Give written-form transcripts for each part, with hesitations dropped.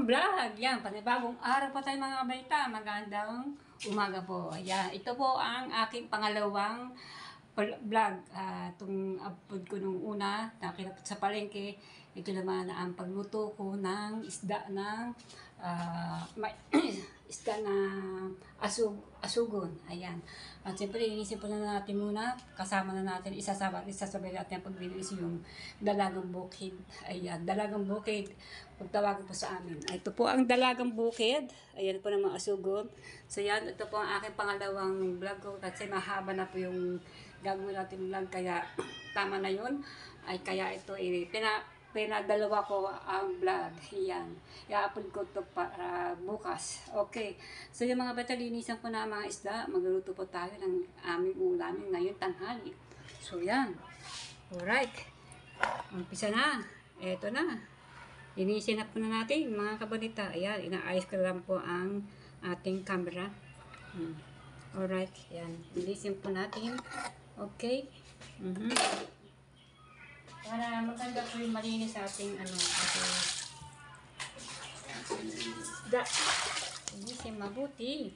vlog. Yan, panibagong araw po tayo mga kabalita. Magandang umaga po. Yan, ito po ang aking pangalawang vlog. Itong upload ko nung una, nakita sa palengke. Ito naman ang pagluto ko ng isda ng isda na asugon. Ayan. At siyempre, inisip po na natin muna, kasama na natin, isasabay natin ang paglilinis yung dalagang bukid. Ayan, dalagang bukid. Kung tawagin po sa amin. Ito po ang dalagang bukid. Ayan po ng mga asugon. So yan, ito po ang aking pangalawang vlog ko. Kasi mahaba na po yung gagawin natin vlog. Kaya tama na yun. Ay kaya ito, pinadalawa ko ang vlog. Yan. I-upload ko ito para bukas. Okay. So yung mga bata, linisan ko na mga isda. Magluluto po tayo ng aming ulamin ngayon tanghali. So yan. Alright. Umpisa na. Eto na. Linisin na po na natin mga kabalita. Ayan. Inaayos ko lang po ang ating camera. Alright. Yan. Linisin po natin. Okay. Para maganda po yung malinis sa ating ating isda. Linisin mabuti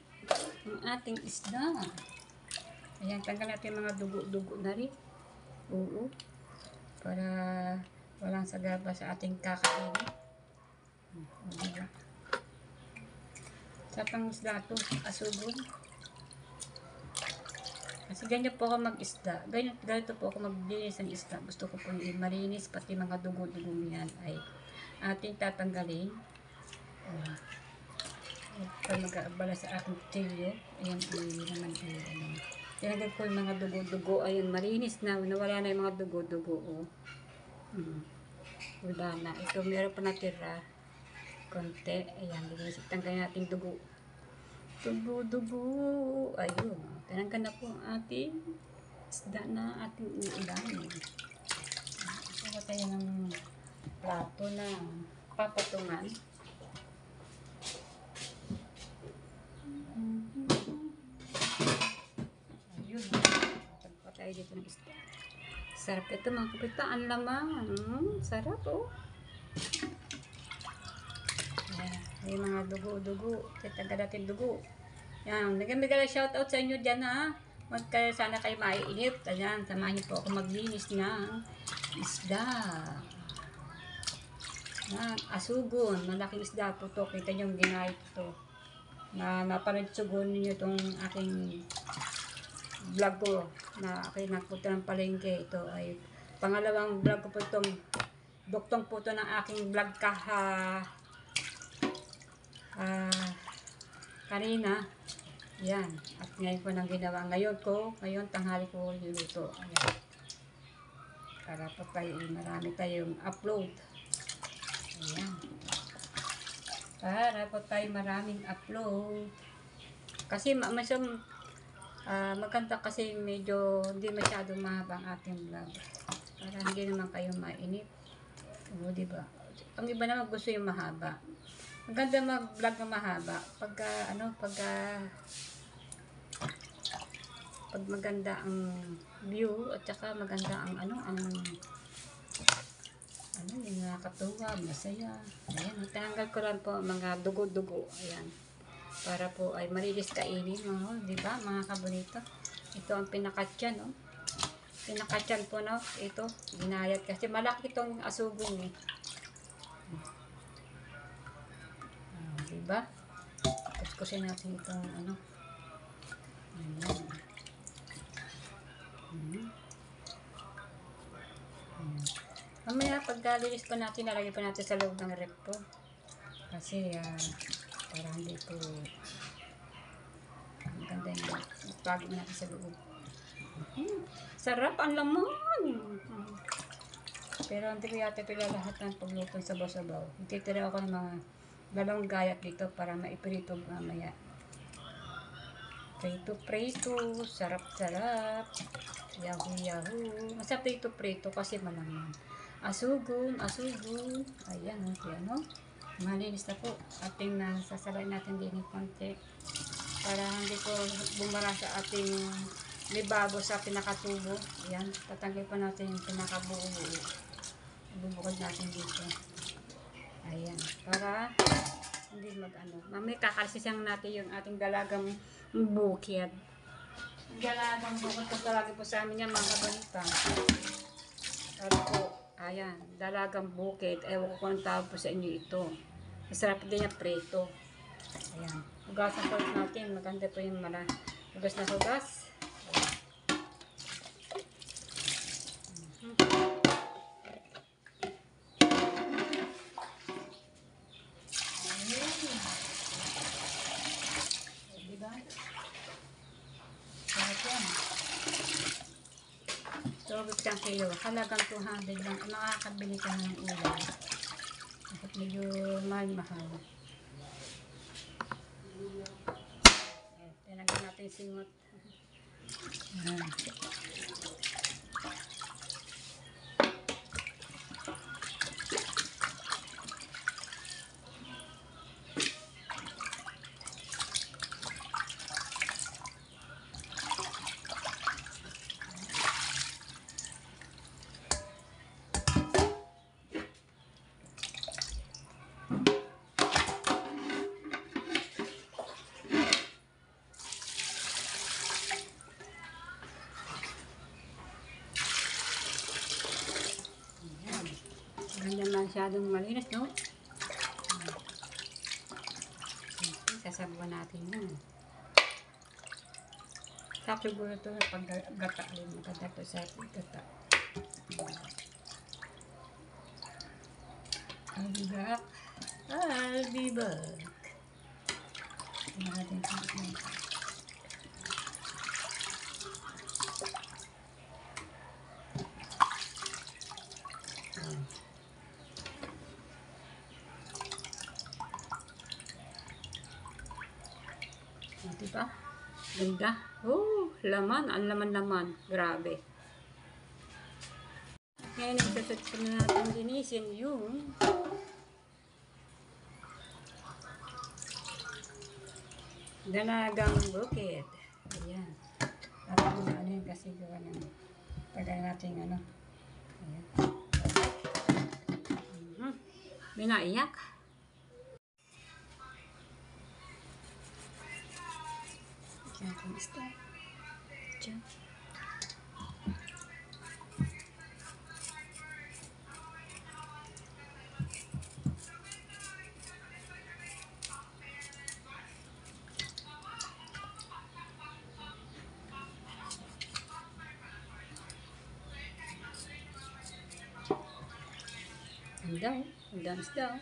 ang ating isda. Ayan, tanggal natin mga dugo-dugo na rin. Oo. Para walang sagaba sa ating kakainin. Diba? Sa pang isda ito, asugon. Kasi ganyan po ako mag-isda. Ganito po ako maglinis ng isda. Gusto ko po yung malinis, pati mga dugo-dugo yan ay ating tatanggalin. Para mag-aabala sa ating tilyo. Ayan po naman. Tinagad ko yung mga dugo-dugo. Ayan, malinis na. Nawala na yung mga dugo-dugo. Wala na. Ito, meron pa natira. Konti. Ayan, tanggalin natin dugo. Dugo-dugo. Ayun. Tinanggal na po ang ating isda na ating uulamin. Ito tayo ng plato na papatungan. Ayun. Tagpa tayo dito ng isda. Sarap ito mga kapita. Ang laman. Sarap oh. May mga dugo-dugo. Tatagal natin dugo. Yan. Nagamigal shoutout sa inyo dyan ha. Sana kayo maiinip. Ayan. Samahan niyo po ako maglinis ng isda. Yan. Asugon. Malaking isda po to. Kita niyo yung ginahit to. Na napanagsugon niyo itong aking vlog ko. Na aking napunta ng palengke. Ito ay pangalawang vlog ko po itong duktong po ito ng aking vlog kanina. Yan. At ngayon ko nang ginawa. Ngayon tanghali ko niluto. Ayan. Para pa tayo, marami tayong upload. Ayan. Para pa tayo maraming upload. Kasi maganda kasi medyo hindi masyadong mahaba ang ating vlog. Para hindi naman kayo mainip. O, diba? Ang iba naman gusto yung mahaba. Maganda mag-vlog na mahaba pag maganda ang view at saka maganda ang yung nakakatuwa, masaya. Ayan, tinanggal ko lang po mga dugo-dugo. Ayan. Para po ay malinis kainin, di ba, mga kabonito? Ito ang pinakatyan, no? Pinakatyan po, no? Ito, ginayat kasi malaki itong asugong, eh. Diba? Kuskusin natin itong Ayan. Mamaya pag linis pa natin, nalagay pa natin sa loob ng rep po. Kasi para hindi po ang ganda yung pag natin sa loob. Sarap ang laman. Pero hindi ko yata ito lahat ng pagluto sa sabaw-sabaw. Ititira ako ng mga dalawang gayat dito para maiprito mamaya. Prito, sarap-sarap. Yahoo. Masarap dito prito kasi malaman. Asugon. Ayan, no? Malinis na po. Ating nasasalay natin din ng konti. Para hindi po bumara sa ating libabo sa pinakatubo. Ayan, tatanggal pa natin yung pinakabuo. Bubukod natin dito. Ayan, para Hindi mag-ano. Mamaya kakalsisang natin yung ating dalagang bukid. Dalagang bukid po talaga po sa amin yan mga kabalita. Sabi po, ayan, dalagang bukid. Ewan ko kung tawag po sa inyo ito. Masarap din yung preto. Ayan. Hugasan po natin. Maganda po yung hugas na hugas. Diba? Ayan. So, isang kilo. Halagang 200 lang. Makakabili ka ng ulam. Bakit medyo mahal-mahal. Tinagyan natin singot. Ayan. Hindi masyadong malinis, no? Sasabuan natin yun. Sa siguro ito pag gata rin. Maganda ito sa gata. I'll be back. I'll be back. Natin ito. Diba? Ganda. Oh, laman. Ang laman-laman. Grabe. Ngayon, nagsasot ko na natin linisin yung dalagang bukid. Ayan. Parang ano yun kasi gawa ng tagal natin ano. Ayan. May naiyak. Diyan kung isda. Diyan. Ang dami isda.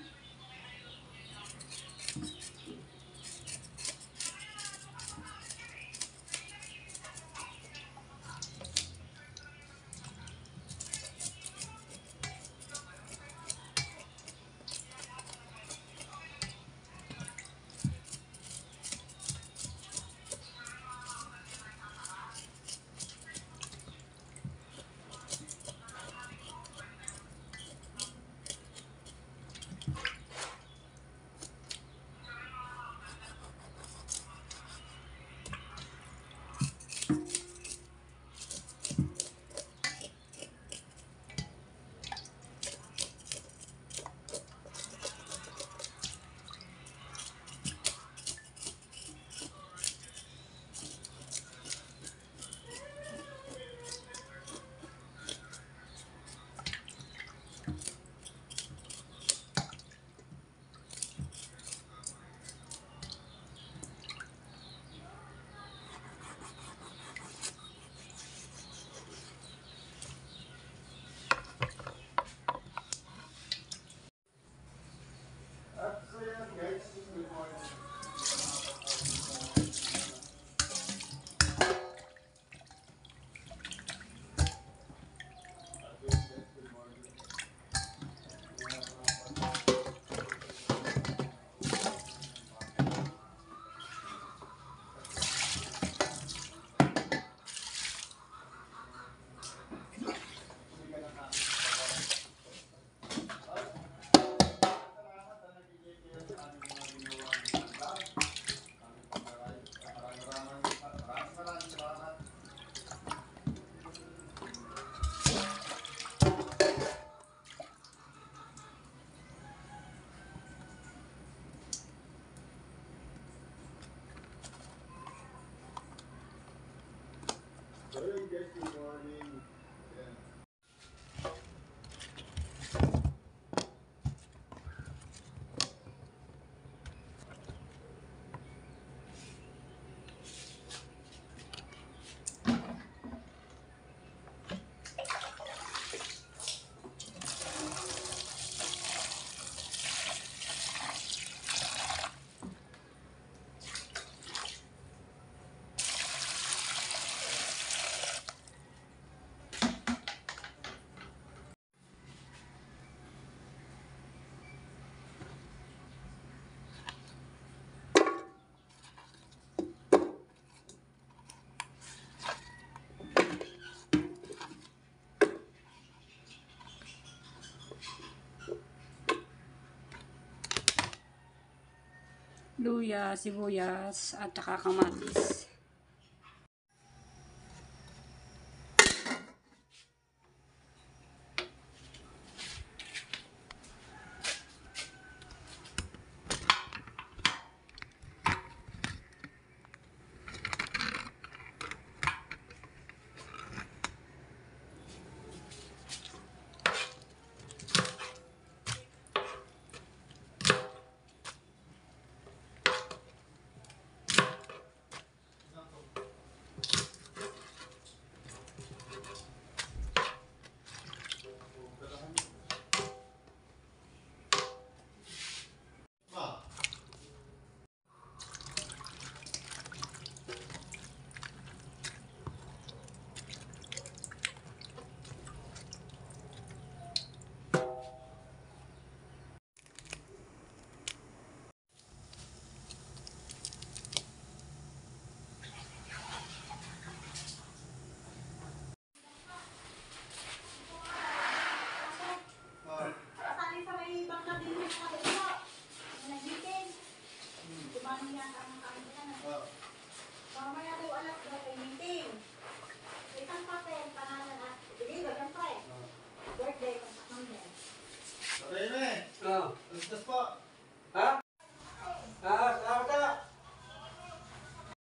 luya, sibuyas, at saka kamatis.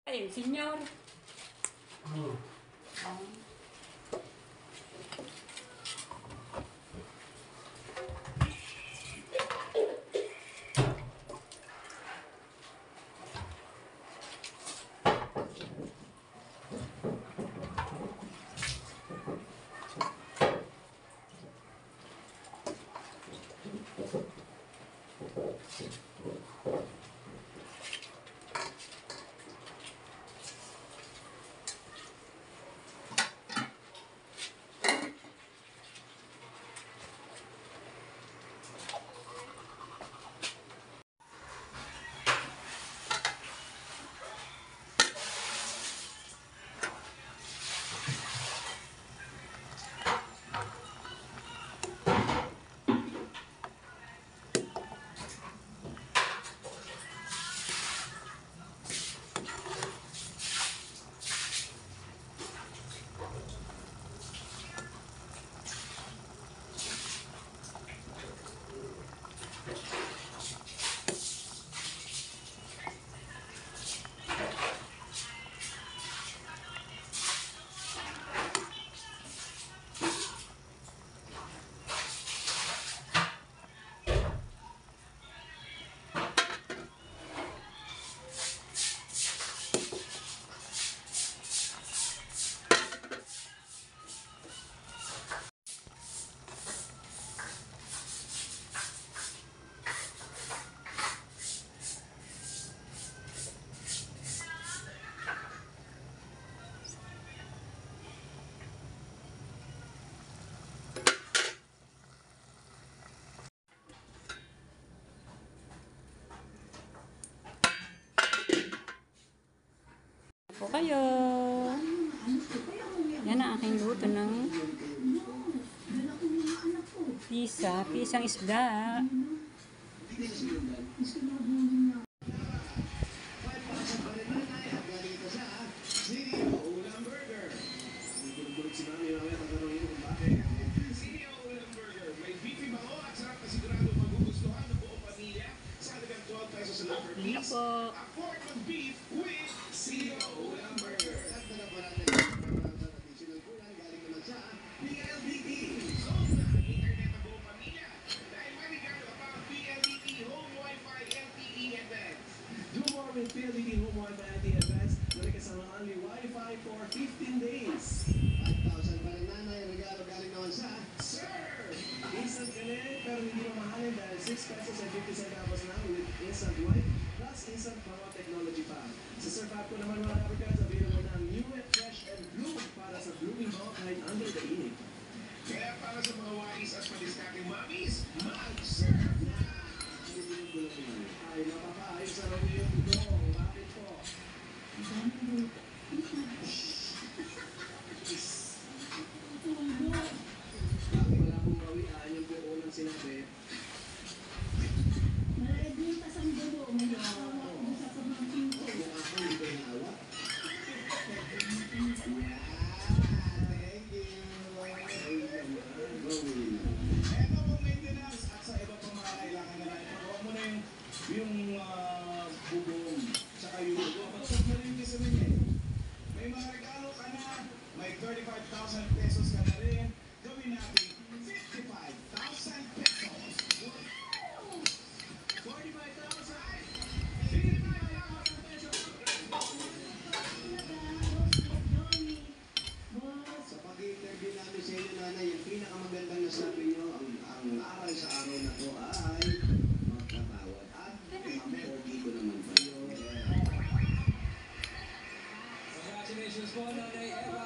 Ay, senyor. Po kayo. Yan ang aking luto ng pisang isda. Ano po? With PLDT Home Wi-Fi LTE Advanced, may kasama only Wi-Fi for 15 days. 5,000 pa rin nanay, regalo galing naman sa Sir! Instant connect, pero hindi mamahalin dahil 6 pesos and 50 centavos na with instant wipe plus instant power technology pa. Sa Sir Fabco naman mga kapikas, available na ang new and fresh and bloom para sa blooming mo kahit under the init. Kaya para sa mga wais at padiskateng mamis, mag-serve na! Ay, napakaayos sa raw yung ito. Bakit po? Wala pong bawian yung buo ng sinabi. Malalag yung pasang dulo ngayon. 40,000 pesos kada rin. Gawin natin 55,000 pesos. 45,000. 55,000 pesos. Sa pag-interview namin sa inyo, nanay, yung pinakamagandang nasabi nyo, ang aral sa araw na to ay magpatawad. At pogi ko naman pa yun. Congratulations po, Nanay Eva.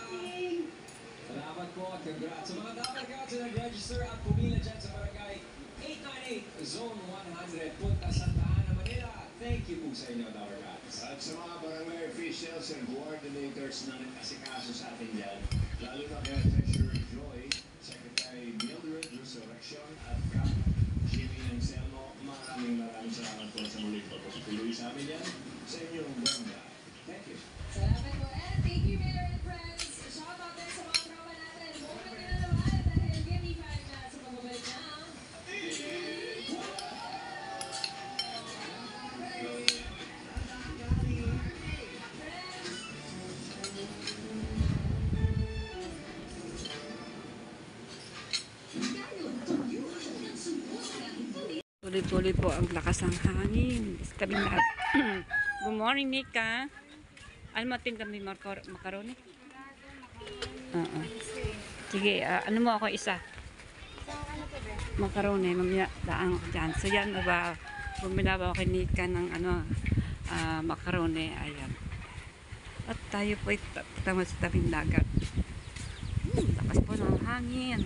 Salamat po at congrats sa mga dapat ka na nag-register at pumila dyan sa barangay 898 Zone 100 Punta Santa Ana, Manila. Thank you po sa inyo, Tower Cats. At sa mga barangay officials and coordinators na nagkasikaso sa atin dyan, lalo na kay Treasurer Joy, Secretary Mildred Resurrection at Cap Jimmy Anselmo, maraming salamat po sa muling pagpapatuloy sa amin yan sa inyong barangay. Thank you. Salamat po. And thank you, Mayor and friends. Shout out din sa mga tropa natin. Moment nyo na naman dahil give me 5 na sa pagbabalik ng Tuloy-tuloy po ang lakas ng hangin. Tabi lahat. Good morning, Nika. Ano matin kami macaroni? Oo. Sige, ano mo ako isa? Macaroni, mamaya daang ako dyan. So yan, bumila ba ako kay Nika ng macaroni. Ayan. At tayo po tama sa tabing dagat. Lakas po ng hangin.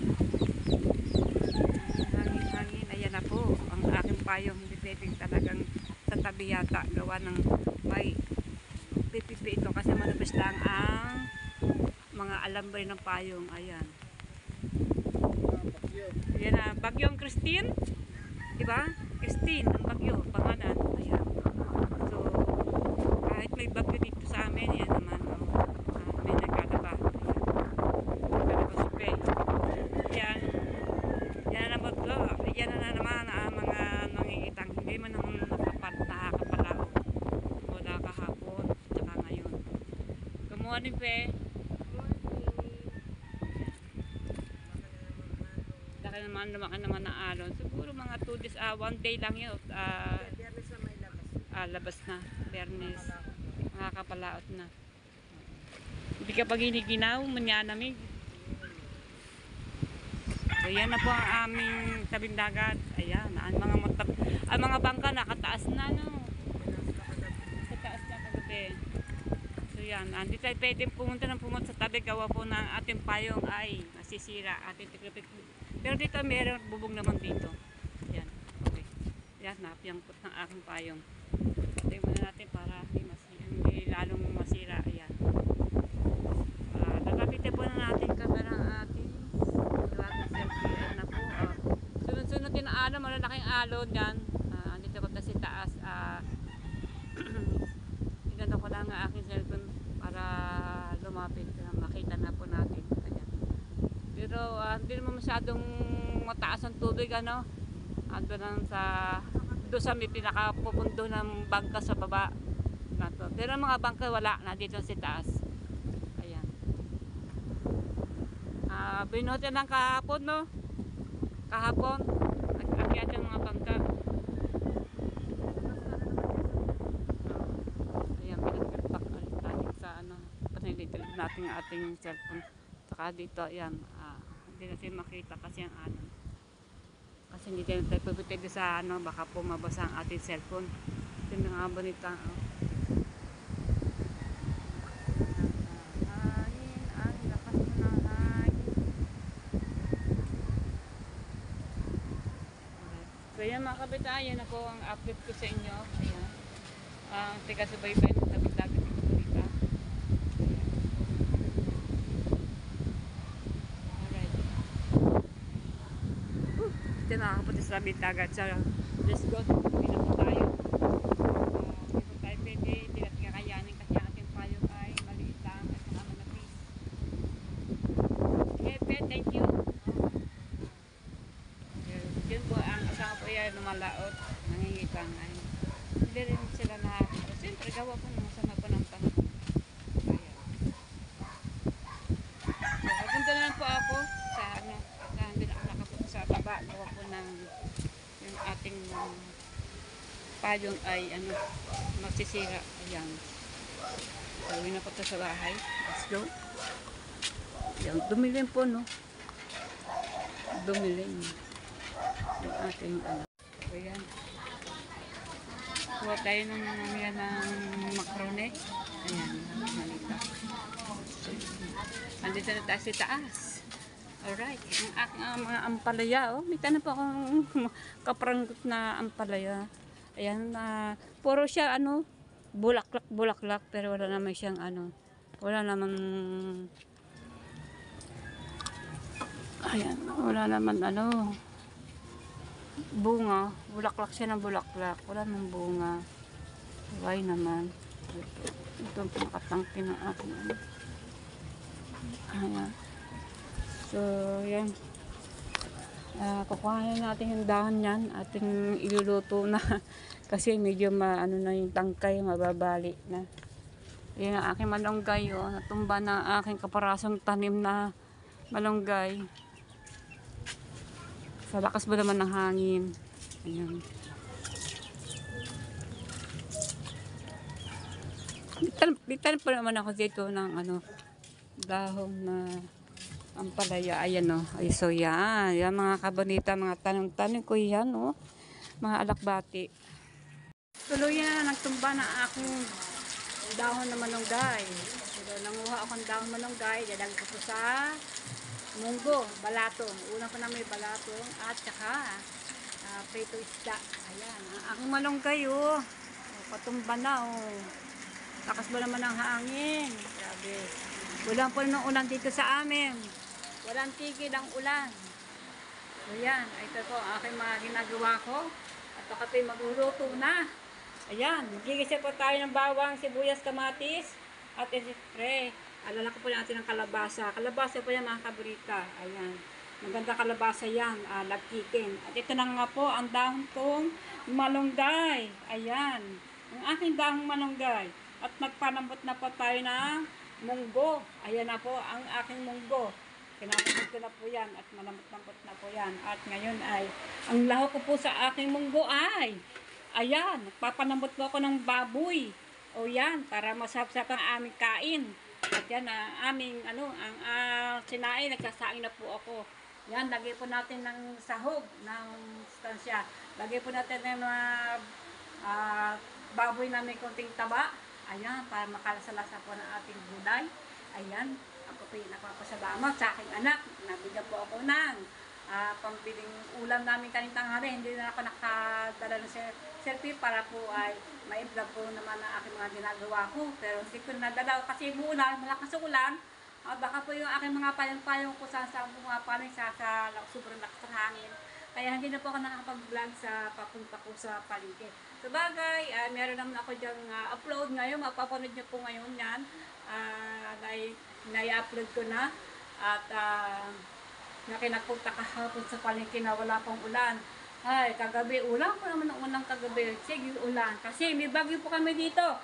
Hangin. Ayan na po. Ang aking payong hindi pwedeng talagang sa tabi yata. Gawa ng may pipipi ito kasi manubis lang ang mga alambre ng payong. Ayan. Ayan na. Bagyong Christine. Diba? Christine. Ang bagyo. Pangalan. Ayan. So, kahit may bagyo dito sa amin, yan naman. May nagkalaba. Nagkalaba supe. Ayan. Yan na bagyo. Yan na naman ang mga nangingitang. Hindi man naman nakakapalao. Wala kahapon. Tsaka ngayon. Good morning, Pe. Laki naman, lumaki naman ng alon. Siguro mga 2 days, 1 day lang yun. Labas na. Biyernes. Nakakapalaot na. Hindi ka pag giniginaw, manyanamig. So yan na po ang aming tabing dagat. Ayan, ang mga bangka nakataas na, no. Nakataas na kagabi. So yan, hindi tayo pwede pumunta sa tabi, gawa po ng ating payong ay masisira, ating tikripik. Pero dito mayroon bubong naman dito. Yan, okay. Yan, napiyangkot ng aking payong. Patayin muna natin para hindi lalong masira. Ayan. Nakapitin po na natin camera ang ating selfie na po. Sunod-sunod din ang alon, malalaking alon yan. Dito pag kasi taas, tinanong ko lang ang aking cellphone para lumapit, makita na po natin. Ayan. Pero hindi naman masyadong mataas ang tubig, ano. Ando lang doon sa may pinakapupundo ng bangka sa baba. Pero mga bangka wala na dito sa taas. Ayan. Binuti ng kahapon, no? Kahapon, nag-akyat yung mga bangka. Ayan, pinag-back natin sa panilitin natin ang ating cellphone. Saka dito, ayan, hindi natin makita kasi ang kasi hindi tayo pwede sa baka po mabasa ang ating cellphone. Ito yung mga bonita. So yan mga kabitayan, ako ang update ko sa inyo. Ayan. Ang tiga-subaybay ng tabing-dagat dito dito. Alright. Ito nakakapunta sa tabing-dagat. So, let's go. Pinap tayo. Pinap tayo pwede. Hindi natin kakayanin kasi ang ating payong ay maliit lang at saka manapis. Okay, thank you. Yun po, ang asawa po yan lumalaot, nangingitang ay hindi rin sila nakakita. Siyempre, gawa po naman sa po ng panahon. Ayan. So, payong ay ano, masisira. Ayan. Gawin na po ito sa bahay. Let's go. Ayan, dumilim po, no? Dumilim. Yung ating ano. Ayan. Kuha tayo ng yan ng macaroni. Ayan, malita. Andito na tayo sa taas. Alright, ang aking mga ampalaya, oh. May tanong po akong kapranggot na ampalaya. Ayan, puro siya, ano, bulaklak, pero wala naman siyang, ano, wala naman, ayan, wala naman, ano, bunga. Bulaklak siya ng bulaklak, wala naman bunga. Why naman? Ito ang pinakatangke ng aking, ano. Ayan. So, yan. Kukuhanin natin yung dahon yan. Ating iluluto na. Kasi medyo ano na yung tangkay, mababali na. Yan ang aking malunggay. Oh. Natumba na ang aking kaparasong tanim na malunggay. Sa lakas ba naman ng hangin. Ayan. Bitan pa naman ako dito ng ano, dahon na ampalaya. Ayan o. Ay, so yan. Yan mga kabonita, mga tanong-tanong ko yan o. Mga alakbati. Tuluyan na nagtumba na aking dahon na malunggay. So, nanguha akong dahon malunggay. Dadag ko po sa munggo, balatong. Una ko na may balatong at saka prito isda. Ayan. Ang aking malunggay o. Patumba na o. Lakas ba naman ang hangin? Grabe. Walang po ng ulan dito sa amin. Walang tigil ang ulan. So yan, ito po ang aking mga ginagawa ko. At ako po'y magluluto na. Ayan, magigisa po tayo ng bawang, sibuyas, kamatis. At siyempre, alala ko po natin ng kalabasa. Kalabasa po yan mga kabrita. Ayan, maganda kalabasa yan, lagkitin. At ito na nga po ang dahon kong malunggay. Ayan, ang aking dahong malunggay. At magpanambot na po tayo ng munggo. Ayan na po ang aking munggo. Kinakabot ko na po yan at malambot-lambot na po yan. At ngayon ay, ang lahok ko po sa aking munggo ay, ayan, papanambot po ako ng baboy. O yan, para masarap-sarap ang aming kain. At yan, ang aming, ano, ang sinain, nagsasaing na po ako. Yan, lagay po natin ng sahog, ng stansya. Lagay po natin ng mga baboy na may konting taba. Ayan, para makalasala-lasa po ng ating gulay. Ayan, ako po yung napapasalamat sa aking anak. Nabigyan po ako ng pambiling ulam namin kaning tanghali. Hindi na ako nakadala ng selfie para po ay ma-vlog po naman ang aking mga ginagawa ko. Pero hindi ko nadala kasi ulan, malakas ang ulan. Baka po yung aking mga payong-payong ko saan pumapaling sa sobrang lakas ng hangin. Kaya hindi na po ako nakapag-vlog sa papunta ko sa palengke. So bagay, meron naman ako dyang upload ngayon. Mapapanood niyo po ngayon yan. Na-upload ko na. At nakinagpunta kahapon sa palengke na wala pang ulan. Ay, kagabi, ulan ko naman ng unang kagabi. Sige, ulan. Kasi may bagyo po kami dito.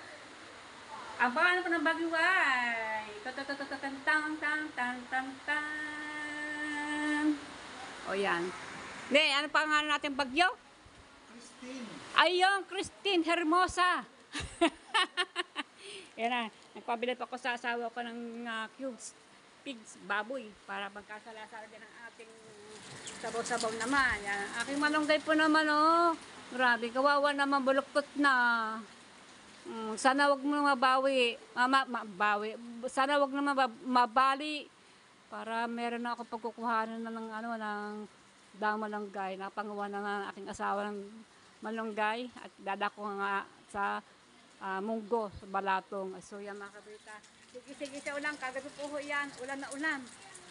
Ang pangalan po ng bagyo ay tang. O yan. Hindi, ano pangalan natin bagyo? Christine. Ayun, Christine Hermosa. Yan na. Nagpabili pa ako sa asawa ko ng cubes, pigs, baboy, para magkasala-sala din ang ating sabaw-sabaw naman. Yan. Aking malunggay po naman, oh. Grabe, kawawa naman, buluktot na. Sana wag mo mabawi. Sana wag na mabali. Para meron na ako pagkukuhanan na ng ano, ng dahong malunggay. Napangawa na nga aking asawa ng malunggay at dadako nga sa munggo, sa balatong. So yan mga kabrita. Sige sa ulan, kagabi po yan, ulan na ulan.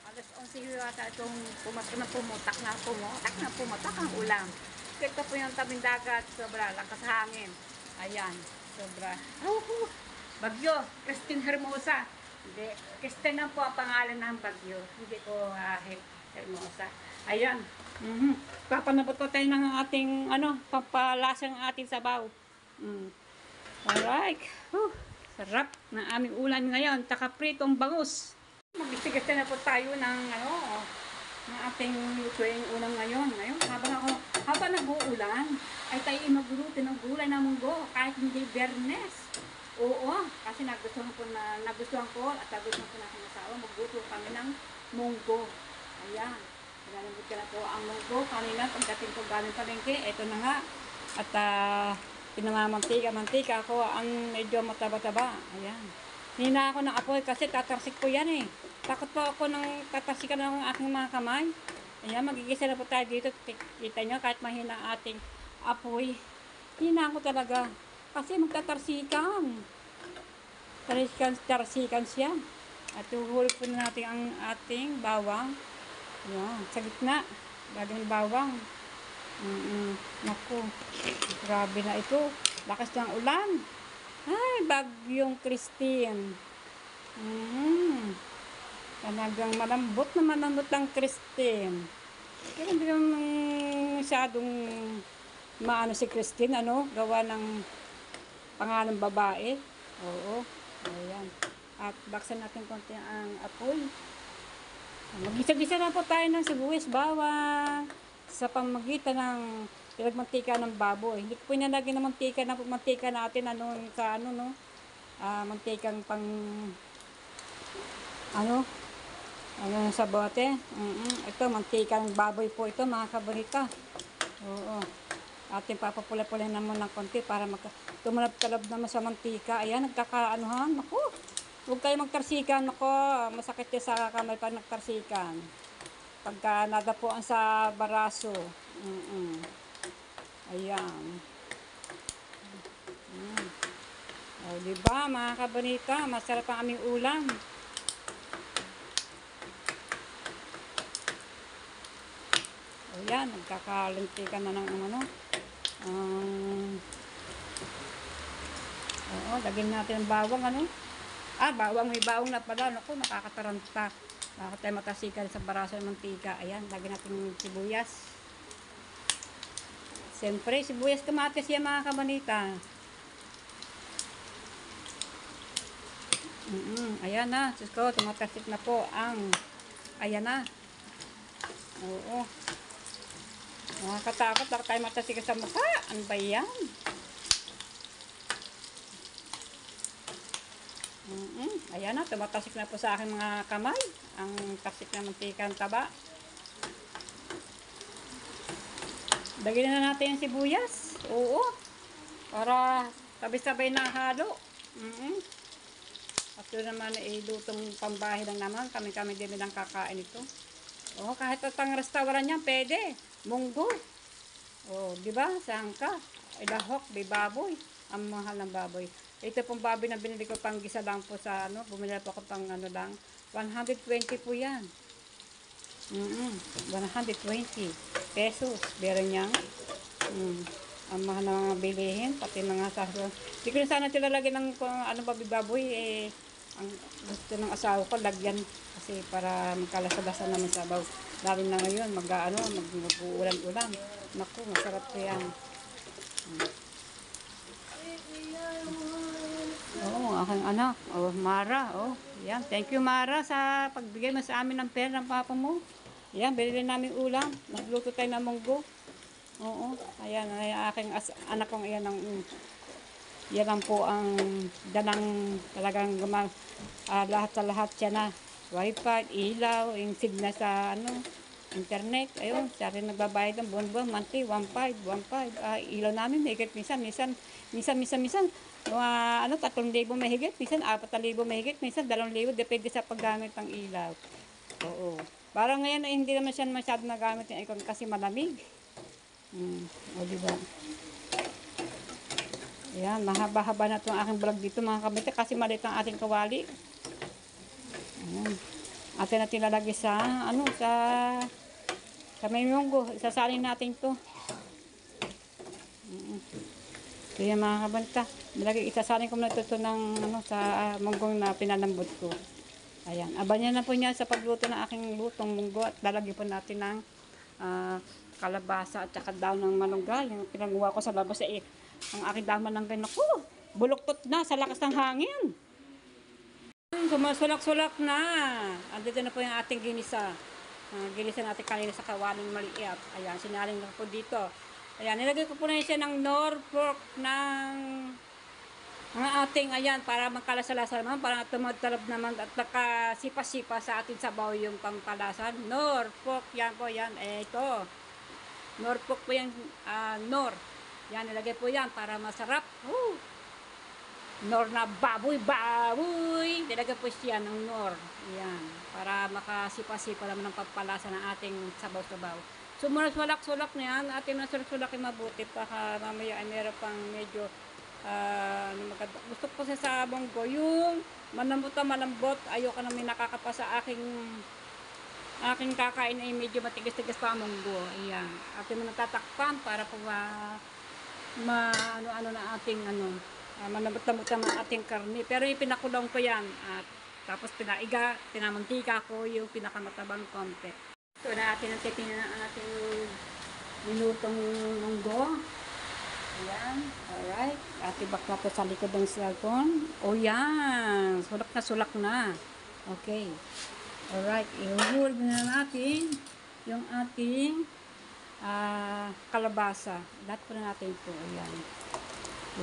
Alas 11 yata itong pumutak ang ulan. Ito po yung tabing dagat, sobra, lakas hangin. Ayan, sobra. Bagyo, Christine Hermosa. Hindi, Christine na po ang pangalan ng bagyo. Hindi ko Hermosa. Ayan. Papanabot ko tayo ng ating, pampalasang ating sabaw. Alright. Sarap ng aming ulan ngayon. Taka pritong bangus. Magsigas na po tayo ng, ng ating lutuin ulam ngayon. Ngayon, habang nag-uulan, ay tayo magluto ng gulay na munggo kahit hindi Bernes. Oo, kasi nagustuhan ko at nagustuhan ko ng aking asawa, magluto kami ng munggo. Ayan, pinalambot ko na po ang munggo. Kanina, pagdating ko galing palengke, eto na nga. At pinamamantika ko ang medyo mataba-taba. Ayan. Hina ako ng apoy kasi tatarsik ko yan eh. Takot po ako ng tatarsikan ng aking mga kamay. Ayan, magigisa na po tayo dito. Kita nyo, kahit mahina ang ating apoy. Hina ako talaga. Kasi magtatarsikan. Tarsikan siya. At uhulog po na natin ang ating bawang. Ayan, sa gitna. Laging bawang. Naku, grabe na ito. Lakas ng ulan. Ay, bagyong Christine. Talagang malambot ang Christine. Pero hindi naman masyadong maano si Christine, gawa ng pangalan babae. Oo, ayan. At baksan natin konti ang apoy. Mag-gisa-gisa na po tayo ng sibuyas, bawang, sa pamagitan ng pinagmantika ng baboy. Hindi ko pinalagyan ng mantika natin mantikang pang sa bote. Ito mantika ng baboy po ito, mga kabarita. Oo. Ating papapula-pula naman ng konti para tumalab-talab naman sa mantika. Ayan, nagkakaanuhan. Naku, huwag kayo magtarsikan. Naku, masakit yan sa kamay pa nagtarsikan. Pagka nadapuan sa baraso. Ayan. O, diba, mga kabanita, masarap ang aming ulam. O, yan, nagkakalintikan na ng lagyan natin ang bawang, bawang, may bawang na pala. Naku, nakakataranta. Bakit tayo matasikan sa baraso ng mantika. Ayan, lagyan natin yung sibuyas. Siyempre, sibuyas kamatis yan, mga kabanita. Ayan na. Diyos ko, tumatasik na po ang... Ayan na. Oo. Nakakatakot. Bakit tayo matasikan sa mukha? Ano ba yan? Ayan na. Tumatasik na po sa aking mga kamay. Ang tasik na mantika ng taba. Lagyan na natin yung sibuyas. Oo. Para sabay-sabay na halo. At doon naman lutong pambahay lang naman. Kami din lang kakain ito. Oo, kahit at ang restaurant niya, pwede. Munggo. Oo, di ba? Saan ka? Lahok, di baboy. Ang mahal ng baboy. Ito pong baboy na binili ko pang gisa lang po sa bumili po ako pang lang. 120 po yan. 120 pesos. Pero niyang ang mahal na mga bilihin, pati mga sasaw. Hindi ko na sana tilalagyan ng baboy ang gusto ng asawa ko lagyan kasi para magkalasa-lasa naman sa baw. Lalo na ngayon mag-uulan-ulan. Naku, masarap ko yan. Aking anak. Mara. Yan. Thank you, Mara, sa pagbigay mo sa amin ng pera ng papa mo. Yan, bilhin namin ulam. Nagluto tayo ng munggo. Oo. Ayan, aking anak kong yan lang po ang dalang talagang lahat sa lahat siya na. Wi-Fi, ilaw, yung signal sa internet. Ayun, siya rin nagbabayad ng buwan-buwan, monthly, 1.5. Ilaw namin, mahigit minsan. 3,000 mahigit, minsan 4,000 mahigit, minsan 2,000, depende sa paggamit ng ilaw. Oo. Parang ngayon hindi naman siya masyado nagamit yung aircon kasi malamig. Diba? Ayan, mahaba-haba na itong aking vlog dito, mga kabite, kasi maliit ang ating kawali. Ayan. Atin natin lalagay sa may munggo. Isasalin natin ito. So yan, mga kabanta. Isasalin ko na ito sa munggong na pinalambot ko. Ayan. Abanyan na po niya sa pagluto ng aking lutong munggo at lalagyan po natin ng kalabasa at saka daon ng malunggay. Yung pinagawa ko sa labas ang aking daman ng ganako. Buluktot na sa lakas ng hangin. Sumasulak-sulak na. Andito na po yung ating ginisa. Ginisa natin kanina sa kawaling maliit. Ayan, sinaling lang po dito. Ayan, nilagay ko po na siya ng nor pork ng ating, ayan, para magkalasa-lasa naman, para tumatalab naman at nakasipa-sipa sa ating sabaw yung pampalasa. Nor pork, yan po, yan. Ito. Nor pork po yan, nor. Yan, nilagay po yan para masarap. Woo! Nor na baboy. Nilagay po siya ng nor. Yan, para makasipa-sipa naman ng pampalasa ng ating sabaw-sabaw. So, sulak-sulak na yan. Ating nasulak-sulak ay mabuti. Baka mamaya ay meron pang medyo gusto ko sa sabong ko. Yung malambot na malambot. Ayoko na may nakakapa sa aking kakain ay medyo matigas-tigas pa ang munggo. Ayan. Ating natatakpan para po ano na ating malambot-lambot na ating karne. Pero ipinakulong ko yan. At tapos pinamantika ko yung pinakamatabang konti. So, natin ang titingnan ang ating minutong munggo. Ayan. Alright. At ibak na po sa likod ng cellphone. O yan. Sulak na. Okay. Alright. Ihulog na natin yung ating kalabasa. Lahat po na natin ito. Ayan.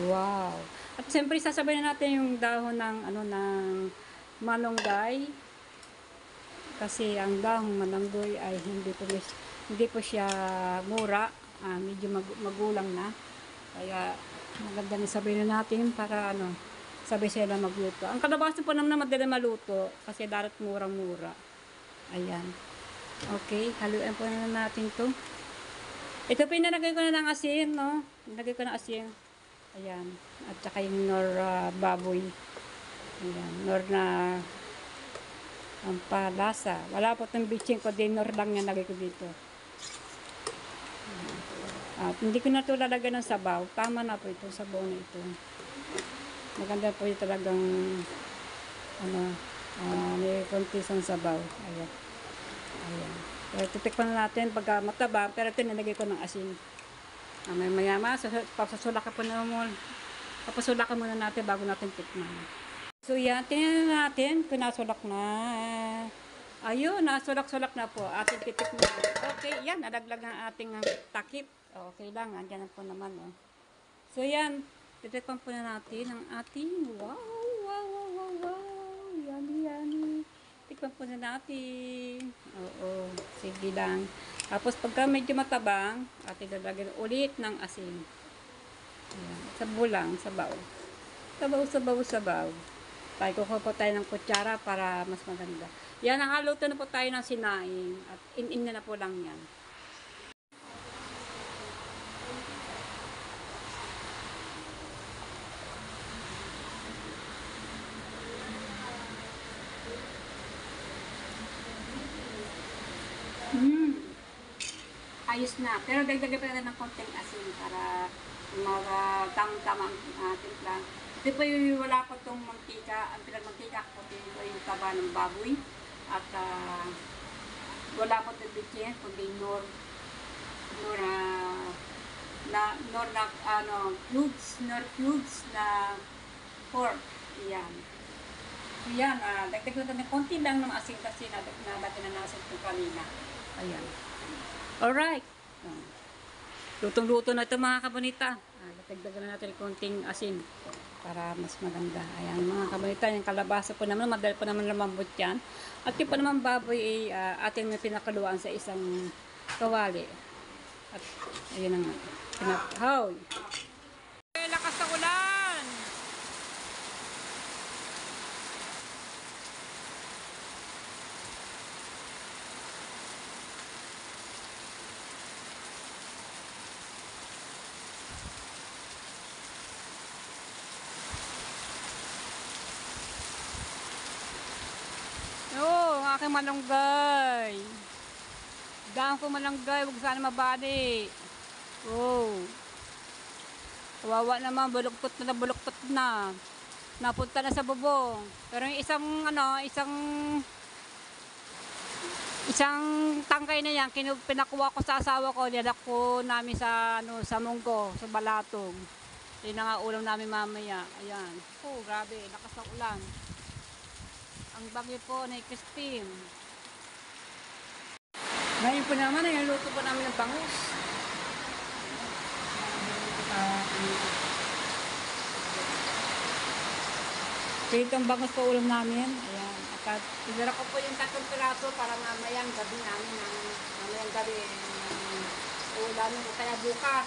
Wow. At siyempre, sasabay na natin yung dahon ng, ng malunggay. Kasi ang dahong malanggoy ay hindi po siya mura, medyo magulang na. Kaya maganda na sabihin na natin para sabay sila magluto. Ang kalabasa po naman madali maluto kasi darat murang-mura. Ayan. Okay, haluin po na natin 'to. Ito po nilagay ko na ng asin, no? Nilagay ko ng asin. Ayan. At saka yung nor baboy. Ayan, nor na ang palasa. Wala po itong bitching ko. Dinor lang yan lagay ko dito. At hindi ko na ito lalagyan ng sabaw. Tama na po itong sabaw na ito. Maganda po yung talagang may konti sa sabaw. Ayan. Ayan. Pero titikpan na natin pagka mataba. Pero ito nilagay ko ng asin. Maya-maya, papasulakan po naman. Papasulakan muna natin bago natin tikman. So yan, tingnan natin kung nasulak na. Ayun, nasulak-sulak na po. Ating titikman. Okay, yan, nalaglag ang ating takip. Okay lang, andyan na po naman. Oh. So yan, titikman po na natin ang ating, wow. Yummy. Tikman po na natin. Oo, sige lang. Tapos pagka medyo matabang, ating lalagyan ulit ng asin. Ayan, sabaw lang, sabaw. Sabaw. Tayo kukuha po tayo ng kutsara para mas maganda. Yan, nakaluto na po tayo ng sinaing. At in na po lang yan. Ayos na. Pero dagdagan pa natin ng konting asin para tama ang timpla. Ito po yung wala pa itong mantika. Ang pinagmantika ko ito yung taba ng baboy. At wala po itong bitchin, kundi nor cubes na pork. Yan. So yan, dagdag natin ng konti lang ng asin kasi nalagyan na nasin itong kanina. Ayan. Alright. Lutong-luto na ito mga kabonita. Dagdagan na natin konting asin para mas maganda. Ayan mga kabonita, yung kalabasa po naman, madali po naman lumambot yan. At yung po naman baboy ay ating pinakaluan sa isang kawali. At ayun na nga. Hoy! Lakas na ulan! Ang aking malunggay. Daan ko malunggay, huwag sana mabali. Oh. Kawawa naman, buluktot na. Napunta na sa bubong. Pero yung isang tangkay na yan, pinakuha ko sa asawa ko, nilalak ko namin sa munggo, sa balatong. Yun na nga ulam namin mamaya. Ayan. Oh, grabe, lakas ng ulan. Ang bagyo po na Christine. Ngayon po naman, ay luto po namin ng bangus. Pritong bangus po ulam namin. Ayan. At tinira ko po yung 3 piraso para mamayang gabi namin. Mamayang gabi. Ulam ko kaya bukas.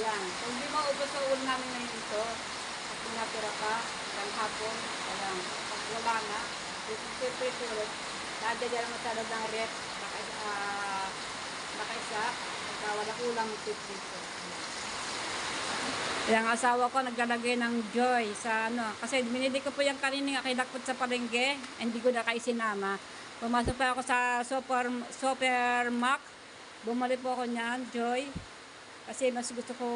Ayan. Kung di maubos sa ulam namin ngayon ito, at pinatira pa, hanggang hapon, ayan. Pag wala na, prito ulit. Nadadya naman sa loob ng rep. Nakaisa. Pagka wala kulang, prito. Yung asawa ko naglalagay ng Joy sa ano. Kasi binili ko po yung kanina nga kinakpot sa palengke. Hindi ko na kayo sinama. Pumasok pa ako sa Supermac. Bumalik po ako niyan, Joy. Kasi mas gusto ko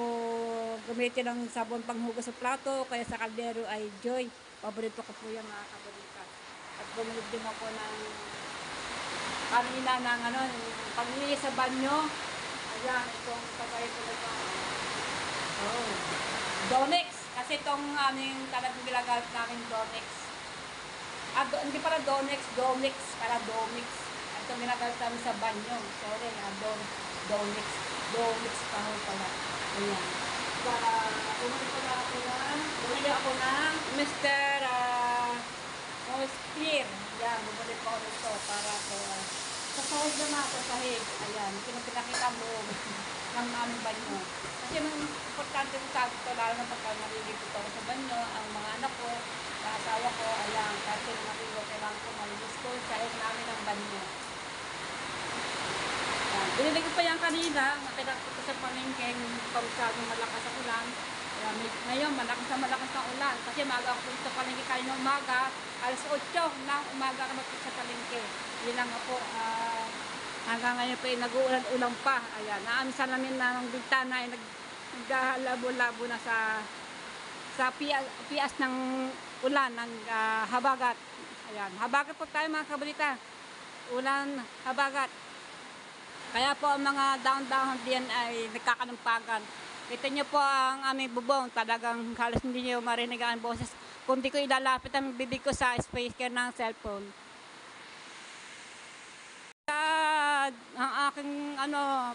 gamitin ng sabon panghugas sa plato. Kaya sa kaldero ay Joy. Paborito ko po yung mga kaborita. At bumalik din ako ng kanina ng ano, paglinis sa banyo. Ayan, itong kagaya ko na ito. Oh. Donex. Kasi itong aming talagang ginagamit namin Donex. Hindi pala Donex, Domex. Para Domex. Itong ginagamit namin sa banyo. Sorry, Donex. Domex pa ho pala. Ayan. Para bumili ako ng Mr. Moisture. Ayan, bumili ko ako nito para po sa sahig naman, sa sahig. Ayan, pinakita mo ng aming banyo. Kasi ang importante ko sabi ko, lalo na pagka naliligo ko sa banyo, ang mga anak ko, ang asawa ko, ayan, kasi naliligo, kailangan ko malilis ko, sahig namin ang banyo. Ayan. Binili ko pa yan kanina, nakita ko sa palengke, parusadong malakas ang ulan. Ayan, ngayon, malakas ang ulan. Kasi maaga ako sa palengke kanina umaga, alas 8 ng umaga ka sa palengke. Yun lang ako, hanggang ngayon pa nag-uulan-ulan pa. Ayan, naamin sa namin na ng bintana ay naglalabo-labo na sa pias ng ulan, ng habagat. Ayan, habagat po tayo mga kabalita. Ulan, habagat. Kaya po ang mga dahon-dahon diyan ay nagkakanumpagan. Kita niyo po ang aming bubong, talagang halos hindi niyo marinig ang boses. Kung di ko ilalapit ang bibig ko sa speaker ng cellphone. Ang aking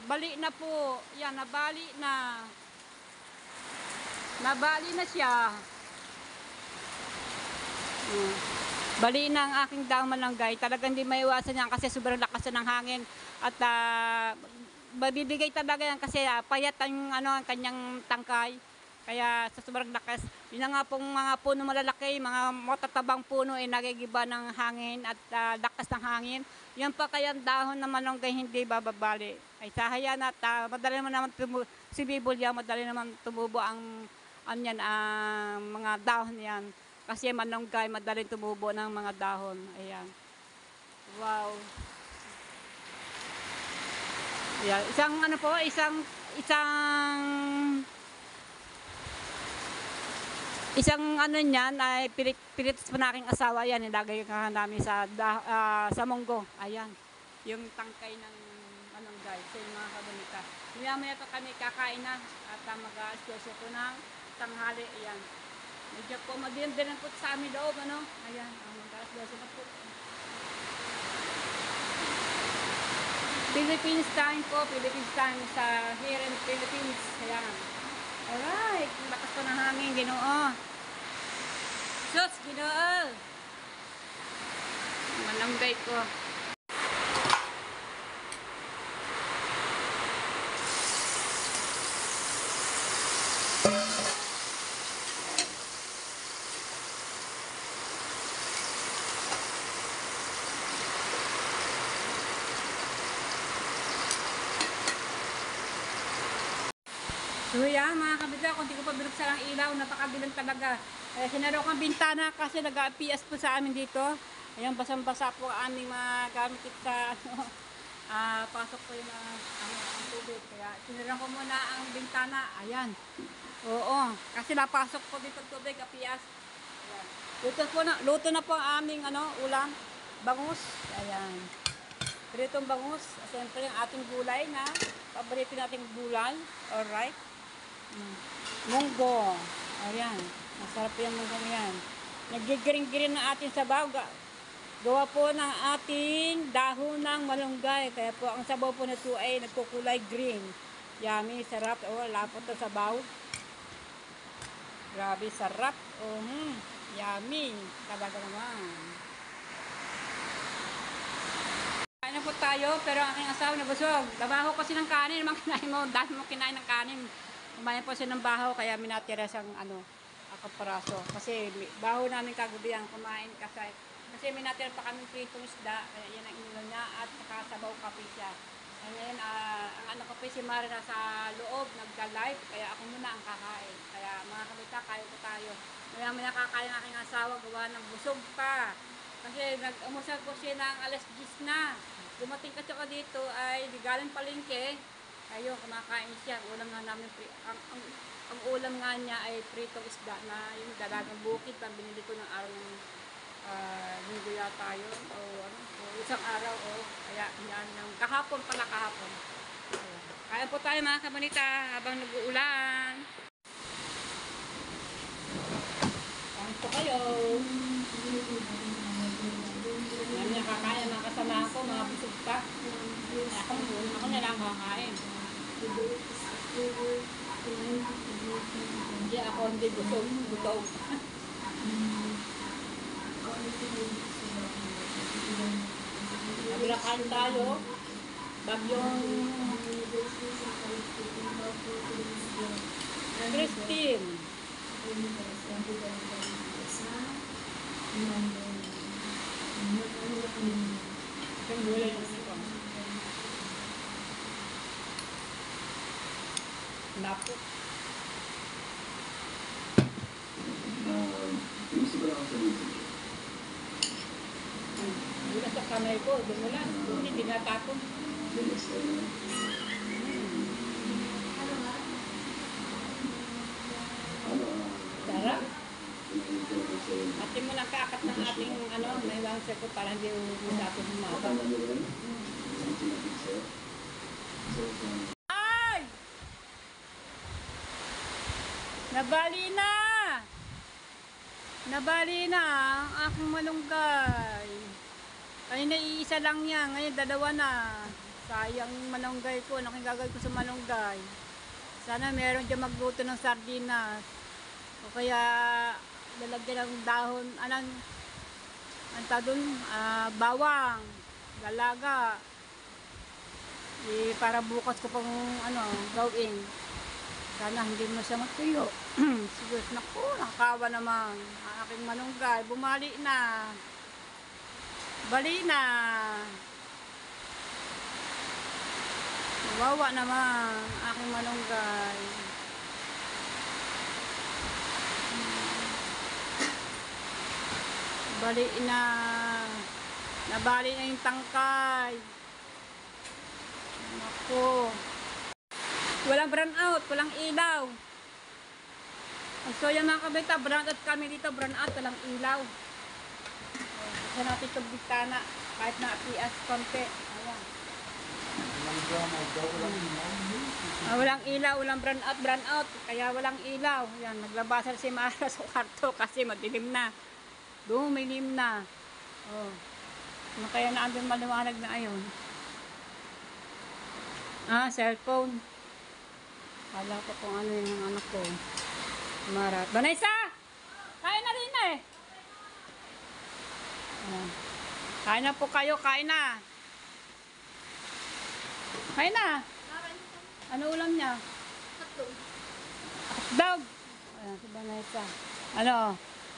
bali na po. Yan, nabali na. Nabali na siya. Bali na ang aking daang malunggay. Talagang hindi maiwasan yan kasi sobrang lakas ng hangin. At mabibigay talaga yan kasi payat ang kanyang tangkay. Kaya sa sobrang lakas, yun na nga pong mga puno malalaki, mga matatabang puno ay nagigiba ng hangin at lakas ng hangin. Yan pa kaya dahon na malunggay hindi bababali. Ay sahayan at madali naman si Bibulya, madali naman tumubo ang mga dahon yan. Kasi malunggay, madali tumubo ng mga dahon. Ayan. Wow. Ayan. Isang niyan ay pilitis pa na aking asawa yan, nilagay ka namin sa munggo. Ayan, yung tangkay ng malunggay sa mga kabalita. Maya-maya pa kami kakain na at mag-aasyoso ko ng tanghali. Ayan, medyo po madilim-dilim po sa amin loob, ayan, mag-aasyoso na po. Philippines time po, Philippines time sa here in Philippines. Ayan. Alright, lakas pa ng hangin, Ginoo. Sus, Ginoo. Malunggay ko. So yan mga kabidya, kung di ko pa binuksan ang ilaw, napakadilim talaga. Sinaraw ko ang bintana kasi nag-PS po sa amin dito. Ayan, basang-basa po ang aming mga gamit sa pasok po yung ang tubig. Kaya sinaraw ko muna ang bintana. Ayan. Oo, kasi napasok po dito tubig, PS. Ayan. Luto na po ang aming ulam, bangus. Ayan. Pritong bangus. Siyempre yung ating gulay na paborito nating gulay. Alright. Munggo. Ayan. Masarap yung munggo yan. Nagigiring-giring na ating sabaw. Gawa po ng ating dahon ng malunggay. Kaya po ang sabaw po nito ay nagkukulay green. Yummy, sarap. Oh, lapot to sabaw. Grabe, sarap. Oh, yummy. Talaga naman. Kain na po tayo, pero ang aking asawa nabusog. Nabaho kasi ng kanin. Mga kinain mo, dahil mo kinain ng kanin. Kumain po siya ng bahaw, kaya minatira siyang kaparaso. Kasi baho namin kagabihan kumain kasi minatira pa kami pritong isda, kaya yan ang ininom niya, at nakasabaw kape siya. Ngayon, ang anak ko po si Mara nasa loob, nagka-live, kaya ako muna ang kakain. Kaya mga kamita, kain po tayo. Maya may nakakain ang aking asawa, gawa ng busog pa. Kasi nag-umusap po siya ng alas 10 na. Dumating kasi ako dito ay galing palengke. Ayun, kumakain siya. Ulam nga namin, ang ulam nga niya ay pritong isda na yung dalagang bukid. Binili ko ng araw ng linggo yata yun. O isang araw. Kaya yan, kahapon pala kahapon. Kaya po tayo mga kamanita habang nag-uulan. Kain po kayo. Yan yung kakain mga kasama ko, mga busog pa. Ako na lang kakain. Hindi ako hindi busog, butog. Naglakad tayo. Bagyong Christine. Yung gulay ng ito. Napo. Wala sa kamay ko, dumulan. Hindi tinatapon. Sarap. Atin mo lang kakat ng ating may wangser ko para hindi umutapon humabang. Ay! Nabali na! Nabali na ang aking malunggay. Kanina iisa lang yan, ngayon dalawa na. Sayang malunggay ko, anong gagawin ko sa malunggay? Sana meron dyan magluto ng sardinas. O kaya lalagyan ng dahon, bawang, galaga. Para bukas ko pang gawin. Sana hindi mo siya matuyo. Siguro, naku, nakakawa naman. Ang aking malunggay, bumali na. Bali na. Wawa naman ang aking malunggay. Bali na. Nabali na yung tangkay. Naku. Walang brown out, walang ilaw. So yan mga kabita, brown out kami dito, brown out, walang ilaw. Kasi natin itong bintana, kahit na apias konti. Ayan. Walang ilaw, walang brown out, kaya walang ilaw. Ayan, naglabasan si Mara sa kwarto kasi madilim na. Doon may lim na. Kaya na andun maliwanag na ayon. Cellphone. Kala ko kung ano yung anak ko. Mara. Vanessa! Kain na rin eh! Kain na po kayo, kain na! Kain na! Ano ulam niya? Hotdog! Ayan, si Vanessa.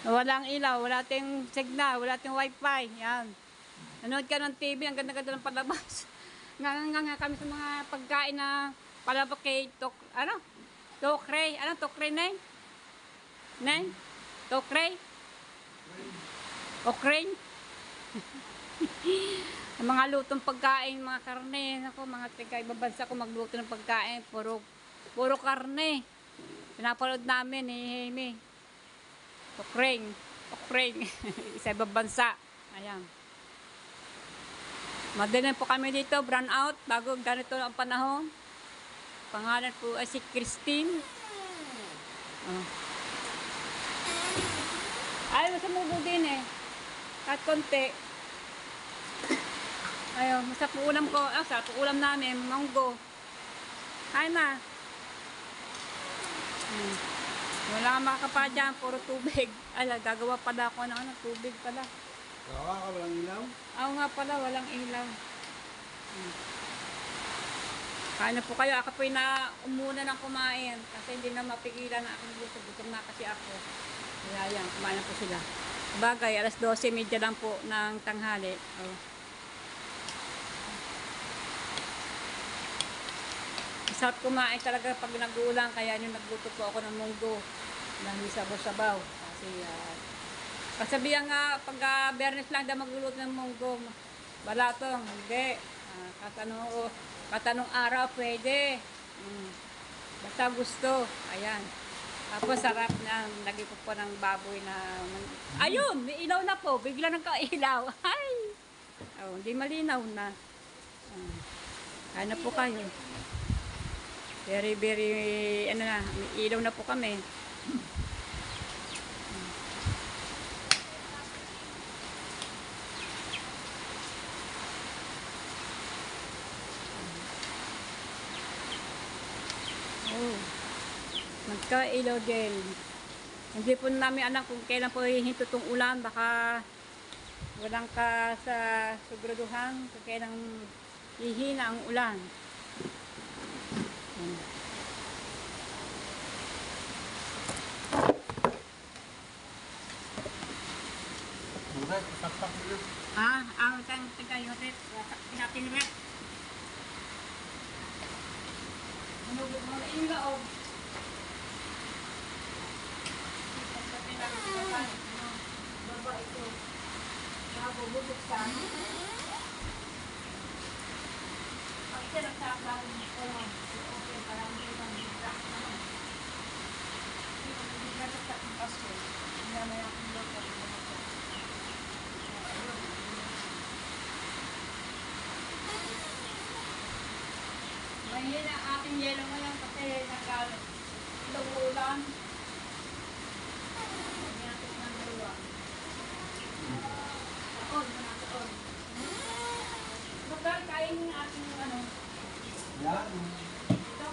Walang ilaw, wala tayong signal, wala tayong wifi. Yan. Nanood ka ng TV, ang ganda-ganda ng palabas. Nga kami sa mga pagkain na palabas kay Tokray. Tokray, Neng? Neng? Tokray? Okrain? Mga lutong pagkain, mga karne. Ako, mga taga-ibang bansa ko magluto ng pagkain. Puro karne. Pinapanood namin ni Hemi. Tokray. Isa ibang bansa. Ayan. Madaling po kami dito, brown out, bago ganito ang panahon. Pangalan po ay si Christine. Ay, masumubo din eh. Kahit konti. Ayun, masarap po ulam ko. Ah, sarap po ulam namin, munggo. Kain na. Wala kang makakapa dyan, puro tubig. Ay, gagawa pala ako ng ano, tubig pala. Gawa ka, walang ilaw? Oo nga pala, walang ilaw. Kain na po kayo. Ako po na umuna ng kumain. Kasi hindi na mapigilan na aking gusto. Gutom na kasi ako. Kaya yan, kumain na po sila. Bagay, alas 12:30 lang po ng tanghali. Oh. Masarap kumain talaga pag nag-uulang. Kaya yung nagluto po ako ng munggo. Dahil sabaw-sabaw. Kasi, kasabihan nga, pag Bernes lang daw magluluto ng munggo. Balatong, hindi. Katanong araw, pwede. Basta gusto. Ayan. Tapos sarap na. Lagi ko po ng baboy na... Ayun! May ilaw na po. Bigla nagka-ilaw. Ay! Oh, hindi malinaw na. Ano po kayo? Very, very... Ano na. May ilaw na po kami. Oh, magka-ilaw din. Hindi po namin alam kung kailan po hihinto itong ulan. Baka walang ka sa siguraduhan kung kailan hihina ang ulan. Bukas, tapak mo yun. Ang tayo rin. Natin rin. Ano mo na ilaw? Baba ito. Bago bubuksan. Pag ito nagsasabi ko, okay, parang hindi lang bigla naman. Hindi ka nagsasabi kasi. Hindi naman akong local. Mahina ang ating yelo ngayon kasi nag-ulan. Hindi natin ng dalawa. Taon, taon. Bakal, kain yung ating ano. Yan. Ito.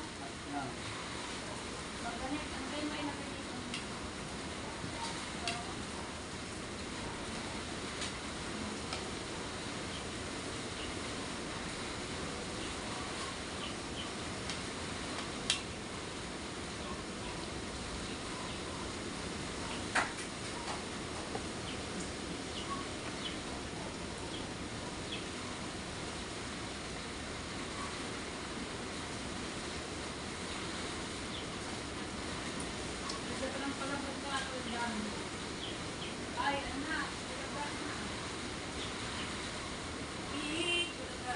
Yan. Magganit, ang kayo may nakikita. Ito lang pala pagkato dyan. Ay, anak. Talaga na. Talaga.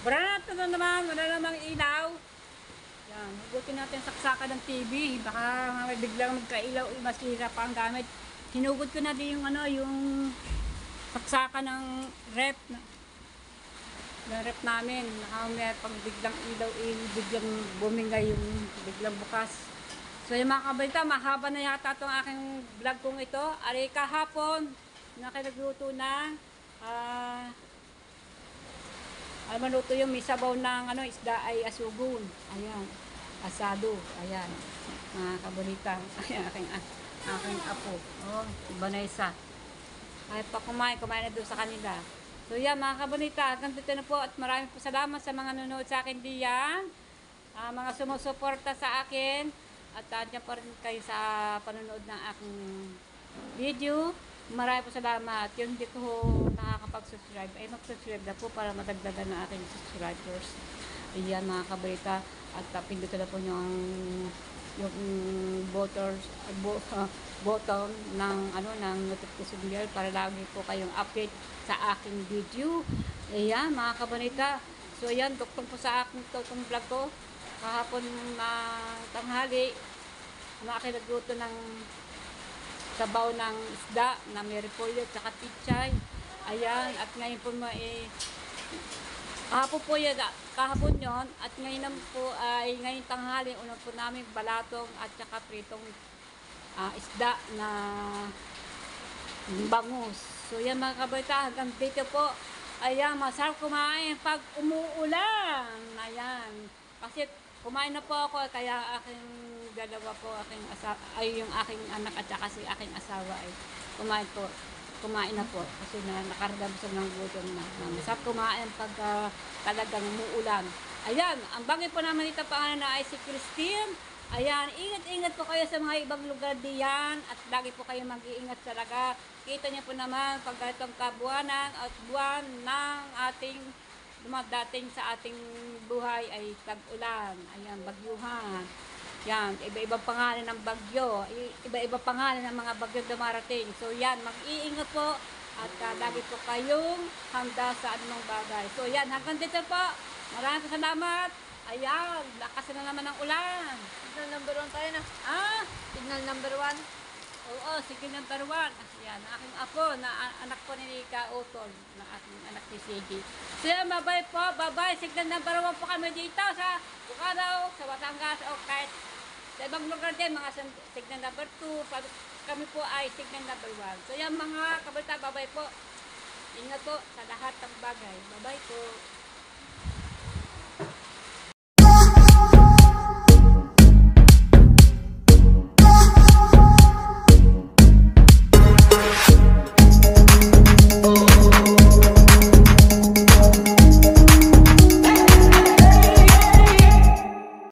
Branato na naman, wala namang ilaw. Yan, hugutin natin saksakan ng TV. Baka may biglang magkailaw, masira pa ang gamit. hinugod ko na din yung yung saksakan ng rep namin. May pag biglang ilaw, biglang bumingay yung biglang bukas. So yung mga kabalita, mahaba na yata itong aking vlog kong ito. Ari kahapon, nakinagluto na. Maluto yung may sabaw ng isda ay asugon. Ayan, asado. Ayan, mga kabalita. Ayan, aking apo. Oh, Vanessa. Ay pa kumain na doon sa kanila. So yan mga kabalita, hanggang dito na po at maraming po salamat sa mga nanonood sa akin diyan. Mga sumusuporta sa akin. At andyan pa rin kayo sa panonood ng aking video. Maraming po salamat. Yung hindi ko nakakapag-subscribe, ay mag-subscribe na po para madagdagan ng aking subscribers. Ayan mga kabalita. At pindutin na po yung button ng ng notification bell para lagi po kayong update sa aking video. Ayan mga kabalita. So ayan, duktong po sa aking itong vlog ko. Kahapon tanghali, nagluto ng sabaw ng isda na may repolyo at saka pichay. Ayan, at ngayon po kahapon yon at ngayon naman po ay ngayon tanghali, una po namin balatong at saka pritong isda na bangus. So yan mga kabalita, hanggang dito po. Ayan, masarap kumain pag umuulan. Ayan, kasi kumain na po ako, kaya aking dalawa po, yung aking anak at saka si aking asawa ay kumain na po kasi nakaramdam sila ng gutom na. Masarap kumain pag talagang umuulan. Ayan, ang bagay po naman ito pangalan na ay si Christine. Ayan, ingat-ingat po kayo sa mga ibang lugar diyan at lagi po kayo mag-iingat talaga. Kita niyo po naman pag itong kabuanan at buwan ng ating dumadating sa ating buhay ay tag-ulan. Ayan, bagyuhan. Yan, iba-ibang pangalan ng bagyo. Iba-ibang pangalan ng mga bagyo dumarating. So yan, mag-iingat po at lagi po kayong handa sa anumang bagay. So yan, hanggang dito po. Maraming salamat. Ayan, lakas na naman ng ulan. Signal number 1 tayo na. Signal number 1. Oo, sige number 1. Yan, aking apo, na anak po ni Nika Utol, na aking anak ni Sige. So yan, bye-bye po, bye-bye. Signal number 1 po kami dito sa Bukaraw, sa Batangas, o kahit sa ibang lugar din, mga signal number 2. Kami po ay signal number 1. So yan mga kabalita, bye-bye po. Ingat po sa lahat ng bagay. Bye-bye po.